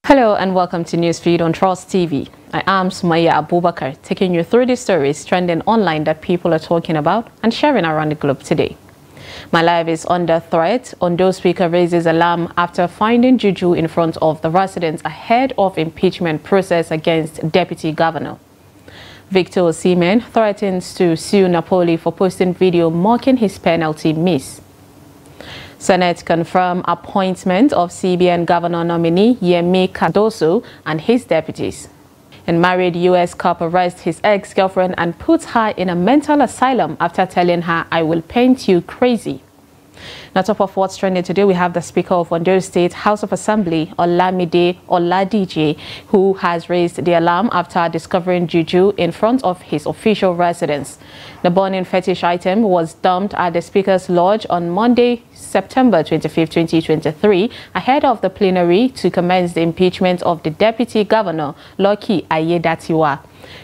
Hello and welcome to Newsfeed on Trust TV. I am Sumaya Abubakar, taking you through the stories trending online that people are talking about and sharing around the globe today. My life is under threat. Ondo speaker raises alarm after finding juju in front of the residents ahead of impeachment process against deputy governor. Victor Osimhen threatens to sue Napoli for posting video mocking his penalty miss. Senate confirmed appointment of CBN governor nominee Yemi Cardoso and his deputies. And married U.S. cop arrests his ex-girlfriend and puts her in a mental asylum after telling her, "I will paint you crazy." Now, top of what's trending today, we have the Speaker of Ondo State House of Assembly, Olamide Oladije, who has raised the alarm after discovering juju in front of his official residence. The burning fetish item was dumped at the Speaker's lodge on Monday, September 25, 2023, ahead of the plenary to commence the impeachment of the Deputy Governor, Lucky Ayedatiwa.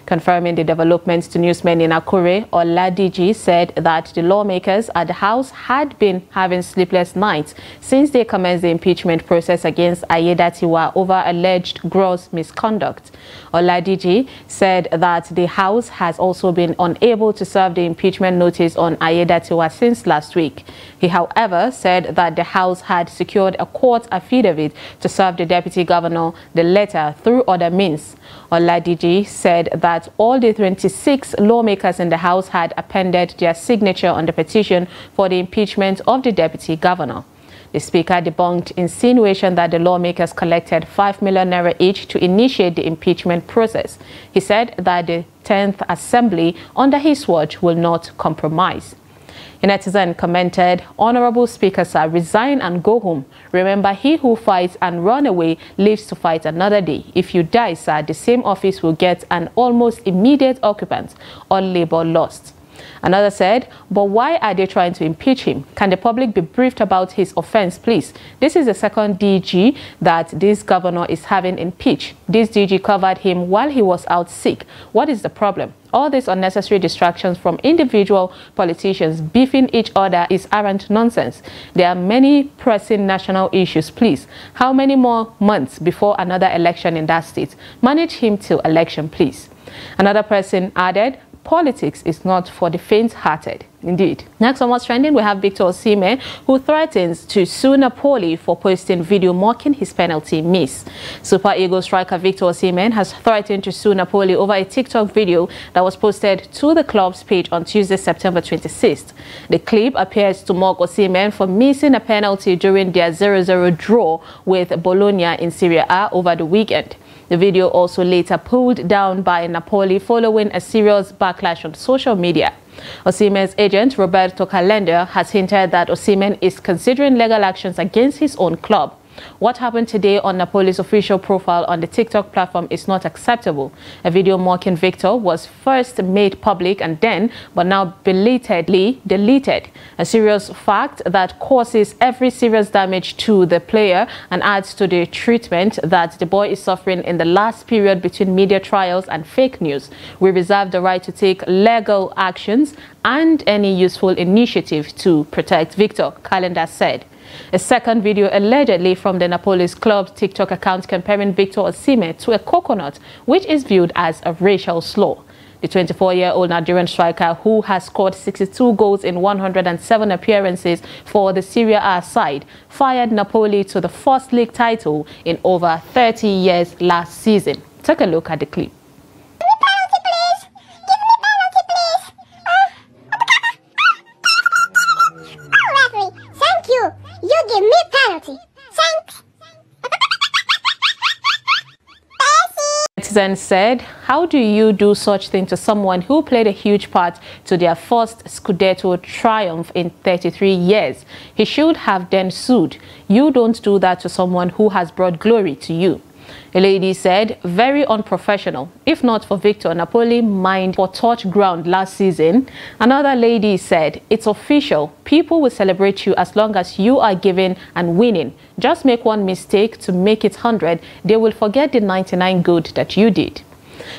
Confirming the developments to newsmen in Akure, Oladiji said that the lawmakers at the House had been having sleepless nights since they commenced the impeachment process against Ayedatiwa over alleged gross misconduct. Oladiji said that the House has also been unable to serve the impeachment notice on Ayedatiwa since last week. He, however, said that the House had secured a court affidavit to serve the Deputy Governor the letter through other means. Oladiji said that all the 26 lawmakers in the House had appended their signature on the petition for the impeachment of the Deputy Governor. The Speaker debunked insinuation that the lawmakers collected 5 million naira each to initiate the impeachment process. He said that the 10th Assembly under his watch will not compromise. A netizen commented, "Honorable Speaker, sir, resign and go home. Remember, he who fights and run away lives to fight another day. If you die, sir, the same office will get an almost immediate occupant. All labor lost." Another said, "But why are they trying to impeach him? Can the public be briefed about his offense, please? This is the second DG that this governor is having impeached. This DG covered him while he was out sick. What is the problem? All these unnecessary distractions from individual politicians beefing each other is arrant nonsense. There are many pressing national issues, please. How many more months before another election in that state? Manage him till election, please." Another person added, "Politics is not for the faint-hearted." Indeed. Next on what's trending, we have Victor Osimhen, who threatens to sue Napoli for posting video mocking his penalty miss. Super Eagles striker Victor Osimhen has threatened to sue Napoli over a TikTok video that was posted to the club's page on Tuesday, September 26th. The clip appears to mock Osimhen for missing a penalty during their 0-0 draw with Bologna in Serie A over the weekend. The video also later pulled down by Napoli following a serious backlash on social media. Osimhen's agent, Roberto Calenda, has hinted that Osimhen is considering legal actions against his own club. What happened today on Napoli's official profile on the TikTok platform is not acceptable. A video mocking Victor was first made public and then, but now belatedly deleted. A serious fact that causes every serious damage to the player and adds to the treatment that the boy is suffering in the last period between media trials and fake news. We reserve the right to take legal actions and any useful initiative to protect Victor, Calendar said. A second video allegedly from the Napoli's club TikTok account comparing Victor Osimhen to a coconut, which is viewed as a racial slur. The 24-year-old Nigerian striker, who has scored 62 goals in 107 appearances for the Serie A side, fired Napoli to the first league title in over 30 years last season. Take a look at the clip. You give me penalty. Thanks. Citizen said, "How do you do such thing to someone who played a huge part to their first Scudetto triumph in 33 years? He should have then sued. You don't do that to someone who has brought glory to you." A lady said, "Very unprofessional. If not for Victor, Napoli mined for touch ground last season." Another lady said, "It's official. People will celebrate you as long as you are giving and winning. Just make one mistake to make it 100. They will forget the 99 good that you did."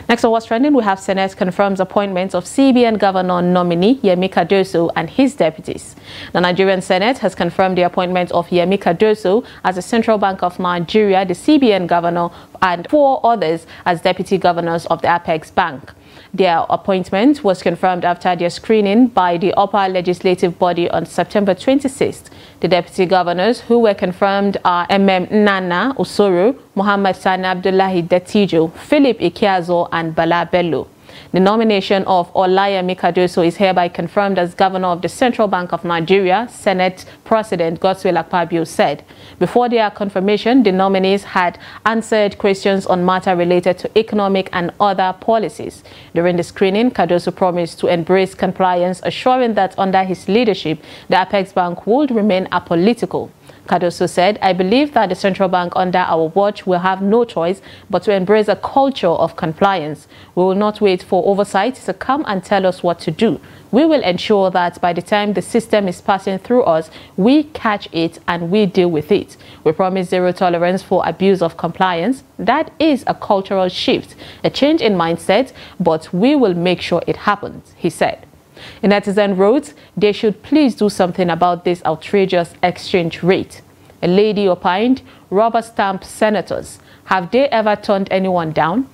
Next on What's Trending, we have Senate confirms appointments of CBN Governor nominee Yemi Cardoso and his deputies. The Nigerian Senate has confirmed the appointment of Yemi Cardoso as the Central Bank of Nigeria, the CBN Governor, and 4 others as deputy governors of the Apex Bank. Their appointment was confirmed after their screening by the upper legislative body on September 26th. The deputy governors who were confirmed are Nana Usoro, Muhammad Sani Abdullahi Detijo, Philip Ikeazo, and Bala Bello. The nomination of Olayemi Cardoso is hereby confirmed as Governor of the Central Bank of Nigeria, Senate President Godswill Akpabio said. Before their confirmation, the nominees had answered questions on matters related to economic and other policies. During the screening, Cardoso promised to embrace compliance, assuring that under his leadership, the Apex Bank would remain apolitical. Cardoso said, "I believe that the central bank under our watch will have no choice but to embrace a culture of compliance. We will not wait for oversight to come and tell us what to do. We will ensure that by the time the system is passing through us, we catch it and we deal with it. We promise zero tolerance for abuse of compliance. That is a cultural shift, a change in mindset, but we will make sure it happens," he said. A netizen wrote, "They should please do something about this outrageous exchange rate." A lady opined, "Rubber stamp senators. Have they ever turned anyone down?"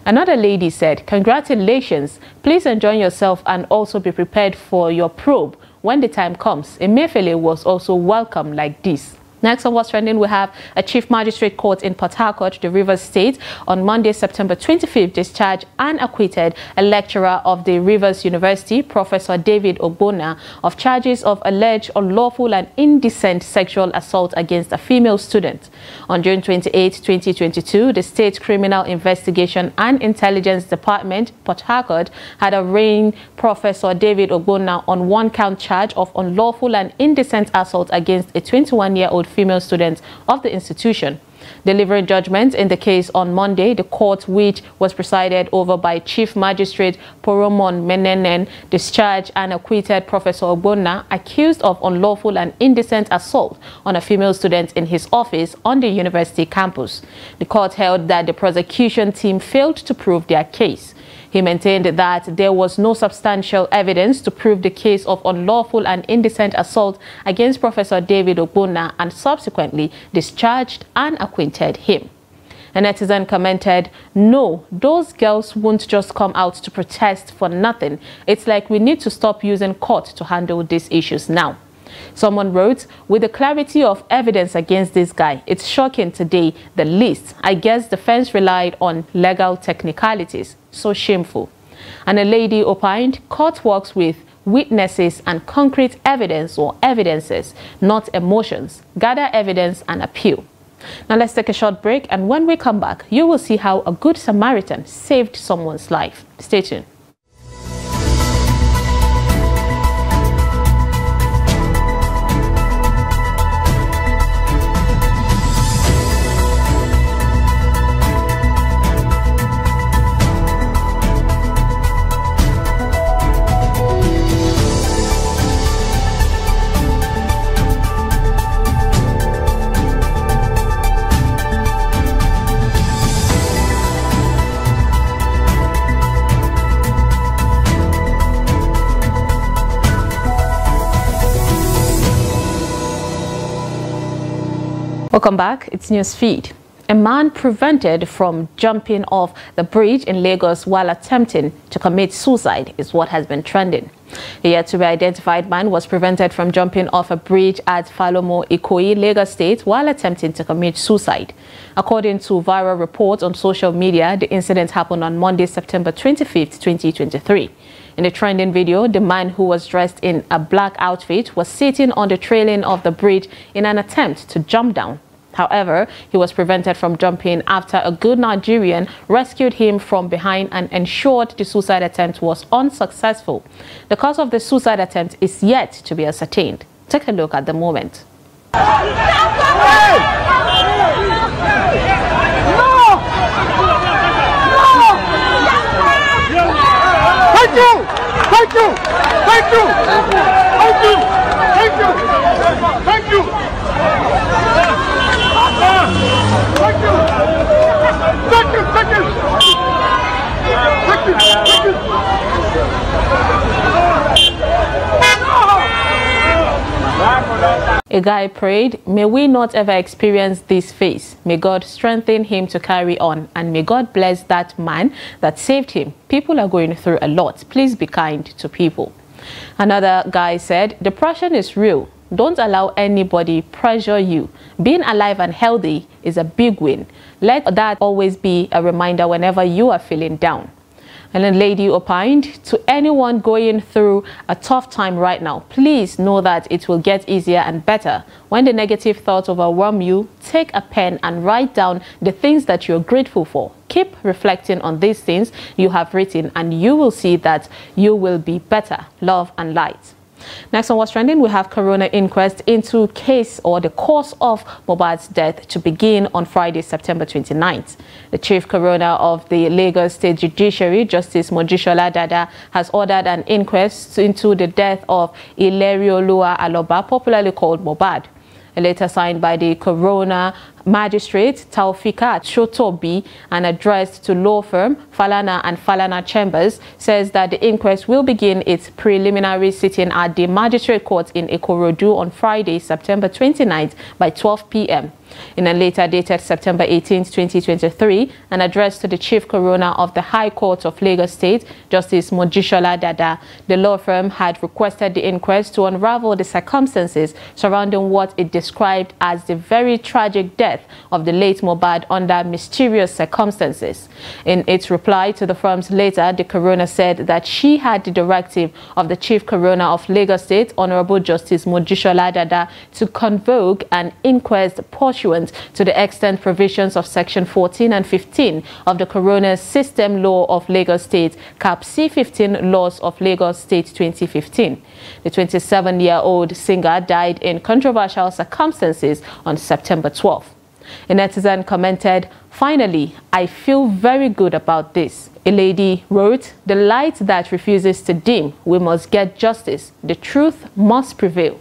Another lady said, "Congratulations. Please enjoy yourself and also be prepared for your probe when the time comes. Emefiele was also welcome like this." Next on What's Trending, we have a Chief Magistrate Court in Port Harcourt, the Rivers State, on Monday, September 25th, discharged and acquitted a lecturer of the Rivers University, Professor David Ogbonna, of charges of alleged unlawful and indecent sexual assault against a female student. On June 28, 2022, the State Criminal Investigation and Intelligence Department, Port Harcourt, had arraigned Professor David Ogbonna on one-count charge of unlawful and indecent assault against a 21-year-old female student of the institution. Delivering judgment in the case on Monday, the court, which was presided over by Chief Magistrate Poromon Menenen, discharged and acquitted Professor Ogbonna, accused of unlawful and indecent assault on a female student in his office on the university campus. The court held that the prosecution team failed to prove their case. He maintained that there was no substantial evidence to prove the case of unlawful and indecent assault against Professor David Ogbonna and subsequently discharged and acquitted him. A netizen commented, "No, those girls won't just come out to protest for nothing. It's like we need to stop using court to handle these issues now." Someone wrote, "With the clarity of evidence against this guy, it's shocking today, the least. I guess the defense relied on legal technicalities. So shameful." And a lady opined, "Court works with witnesses and concrete evidence or evidences, not emotions. Gather evidence and appeal." Now let's take a short break, and when we come back, you will see how a good Samaritan saved someone's life. Stay tuned. Welcome back. It's Newsfeed. A man prevented from jumping off the bridge in Lagos while attempting to commit suicide is what has been trending. A yet-to-be-identified man was prevented from jumping off a bridge at Falomo, Ikoyi, Lagos State while attempting to commit suicide. According to viral reports on social media, the incident happened on Monday, September 25th, 2023. In the trending video, the man, who was dressed in a black outfit, was sitting on the railing of the bridge in an attempt to jump down. However, he was prevented from jumping after a good Nigerian rescued him from behind and ensured the suicide attempt was unsuccessful. The cause of the suicide attempt is yet to be ascertained. Take a look at the moment. Thank you! Thank you! Thank you! Thank you! Thank you! Thank you! Thank you! Thank you! Thank you! A guy prayed, "May we not ever experience this phase. May God strengthen him to carry on, and may God bless that man that saved him. People are going through a lot. Please be kind to people." Another guy said, "Depression is real. Don't allow anybody pressure you. Being alive and healthy is a big win. Let that always be a reminder whenever you are feeling down." And a lady opined, "To anyone going through a tough time right now, please know that it will get easier and better. When the negative thoughts overwhelm you, take a pen and write down the things that you're grateful for. Keep reflecting on these things you have written, and you will see that you will be better. Love and light." Next on What's Trending, we have coroner inquest into case or the cause of Mohbad's death to begin on Friday, September 29th. The chief coroner of the Lagos State Judiciary, Justice Mojisola Dada, has ordered an inquest into the death of Ilerioluwa Aloba, popularly called Mohbad. A letter signed by the coroner magistrate Taufika Shotobi and addressed to law firm Falana and Falana Chambers says that the inquest will begin its preliminary sitting at the magistrate court in Ikorodu on Friday, September 29th by 12 p.m. In a letter dated September 18, 2023, an address to the chief coroner of the High Court of Lagos State, Justice Mojisola Dada, the law firm had requested the inquest to unravel the circumstances surrounding what it described as the very tragic death of the late Mohbad under mysterious circumstances. In its reply to the firm's letter, the coroner said that she had the directive of the chief coroner of Lagos State, Honorable Justice Mojisola Dada, to convoke an inquest pursuant to the extant provisions of Section 14 and 15 of the Coroner's System Law of Lagos State, Cap C15 Laws of Lagos State 2015. The 27-year-old singer died in controversial circumstances on September 12th. A netizen commented, "Finally, I feel very good about this." A lady wrote, "The light that refuses to dim, we must get justice. The truth must prevail."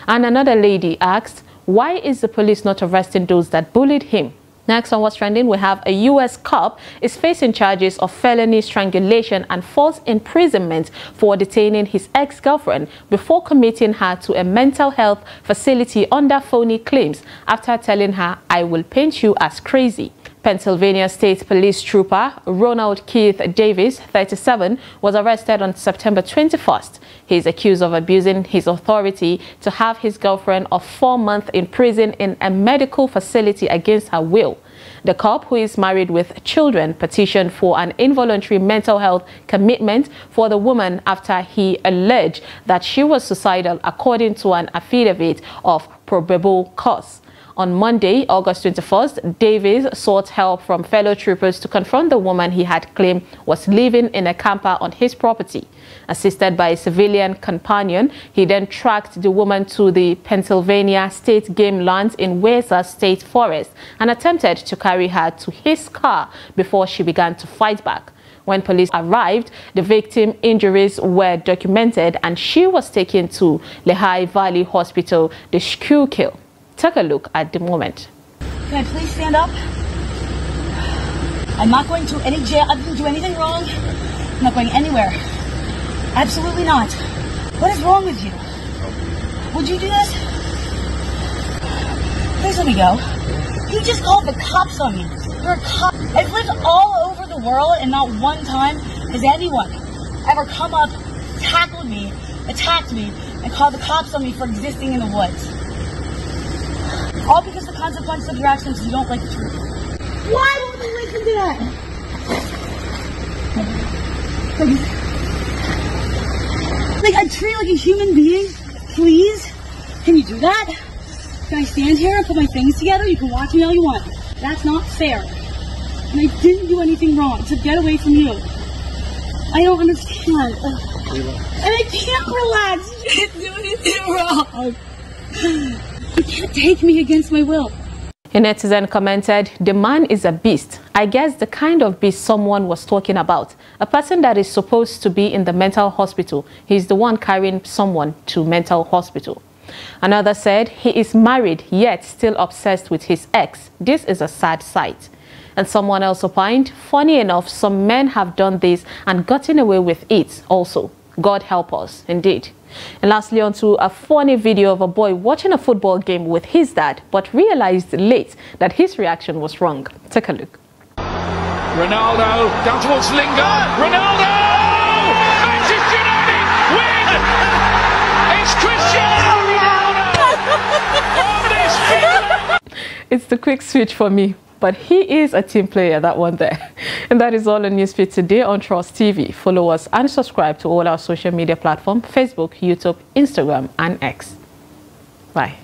And another lady asked, "Why is the police not arresting those that bullied him?" Next on What's Trending, we have a U.S. cop is facing charges of felony strangulation and false imprisonment for detaining his ex-girlfriend before committing her to a mental health facility under phony claims after telling her, "I will paint you as crazy." Pennsylvania State Police Trooper Ronald Keith Davis, 37, was arrested on September 21st. He is accused of abusing his authority to have his girlfriend of 4 months in prison in a medical facility against her will. The cop, who is married with children, petitioned for an involuntary mental health commitment for the woman after he alleged that she was suicidal, according to an affidavit of probable cause. On Monday, August 21st, Davis sought help from fellow troopers to confront the woman he had claimed was living in a camper on his property. Assisted by a civilian companion, he then tracked the woman to the Pennsylvania State Game Lands in Wesa State Forest and attempted to carry her to his car before she began to fight back. When police arrived, the victim's injuries were documented and she was taken to Lehigh Valley Hospital, the Schuylkill. Take a look at the moment. Can I please stand up? I'm not going to any jail. I didn't do anything wrong. I'm not going anywhere. Absolutely not. What is wrong with you? Would you do this? Please let me go. You just called the cops on me. You're a cop. I've lived all over the world and not one time has anyone ever come up, tackled me, attacked me, and called the cops on me for existing in the woods. All because the consequences of your actions is you don't like the truth. Why won't you listen to that? Like, I treat you like a human being? Please? Can you do that? Can I stand here and put my things together? You can watch me all you want. That's not fair. And I didn't do anything wrong to get away from you. I don't understand. And I can't relax. You didn't do anything wrong. You can't take me against my will. A netizen commented, "The man is a beast. I guess the kind of beast someone was talking about. A person that is supposed to be in the mental hospital. He's the one carrying someone to mental hospital." Another said, "He is married yet still obsessed with his ex. This is a sad sight." And someone else opined, "Funny enough, some men have done this and gotten away with it also. God help us." Indeed. And lastly, on to a funny video of a boy watching a football game with his dad, but realized late that his reaction was wrong. Take a look. Ronaldo down towards Lingard. Ronaldo! Manchester United win! It's Cristiano Ronaldo! It's the quick switch for me, but he is a team player, that one there. And that is all on Newsfeed today on Trust TV. Follow us and subscribe to all our social media platforms: Facebook, YouTube, Instagram, and X. Bye.